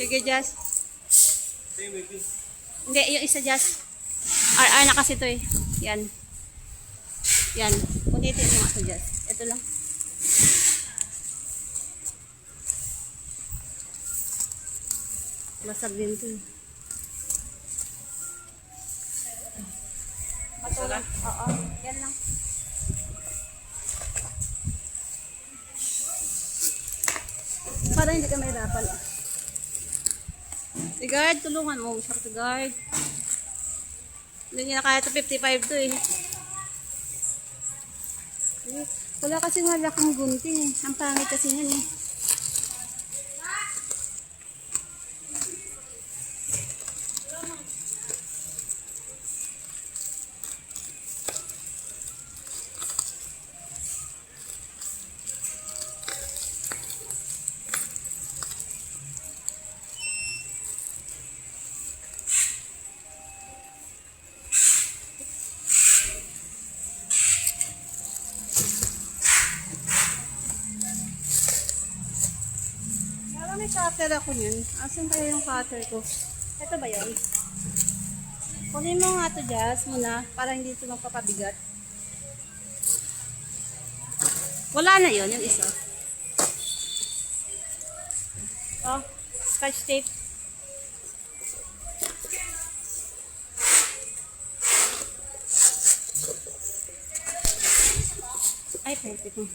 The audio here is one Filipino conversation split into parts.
Sige, Jazz. Hindi, yung isa, Jazz. RR na kasi ito eh. Yan. Yan. Punitin mo nga ito, Jazz. Ito lang. Basag din ito eh. Ito lang? Oo. Yan lang. Para hindi ka mahirapan. Si guard, tulungan mo. Si guard. Hindi niya na kaya ito 55 to eh. Wala kasi malaking gunting eh. Ang pangit kasi niyan eh. May cutter ako niyan. Asan kaya yung cutter ko? Ito ba yun? Kunin mo nga ito, Jazz, muna para hindi ito magpapabigat. Wala na yun, yung isa. Oh, scotch tape. Ay, perfect mo.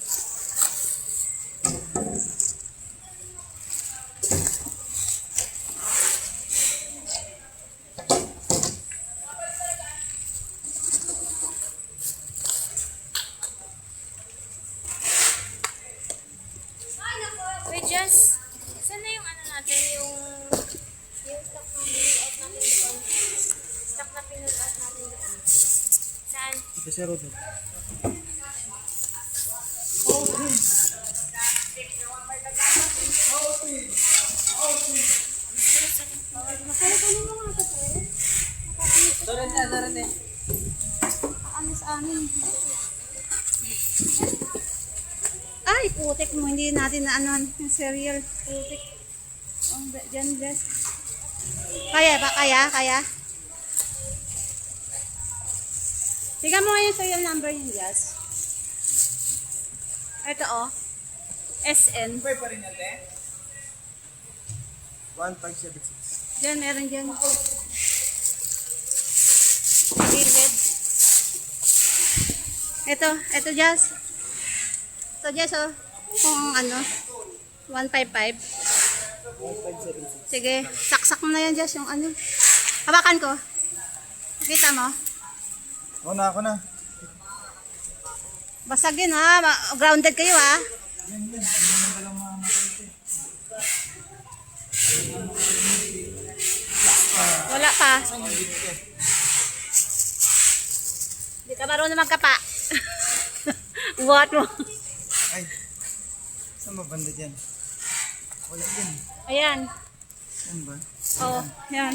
Jazz, saan na yung ano natin, yung stock na pinul-out natin doon? Stock na pinul-out natin doon. Saan? Ito si Rodel. Darete. Anis amin. Ay, putik mo. Hindi natin na ano, yung cereal. Putik. Oh, dyan, Jess. Kaya ba? Kaya? Tingnan mo nga yung serial number yung Jess. Ito oh. SN. Pwede pa rin yan, te? 1576. Dyan, meron dyan. Gilid. Ito Jess. So, Jess, oh, kung ano, 155. 1576. Sige, saksak mo na yan, Jess, yung ano. Hawakan ko. Kita mo? Ako na. Basag yun, ha? Grounded kayo, ha? Yan. Hindi naman ka lang makamakal, Wala pa. Hindi ka marunong magkapa. What mo? Ay. Saan mabanda dyan? Wala dyan. Ayan. Yan ba? Oh, yan.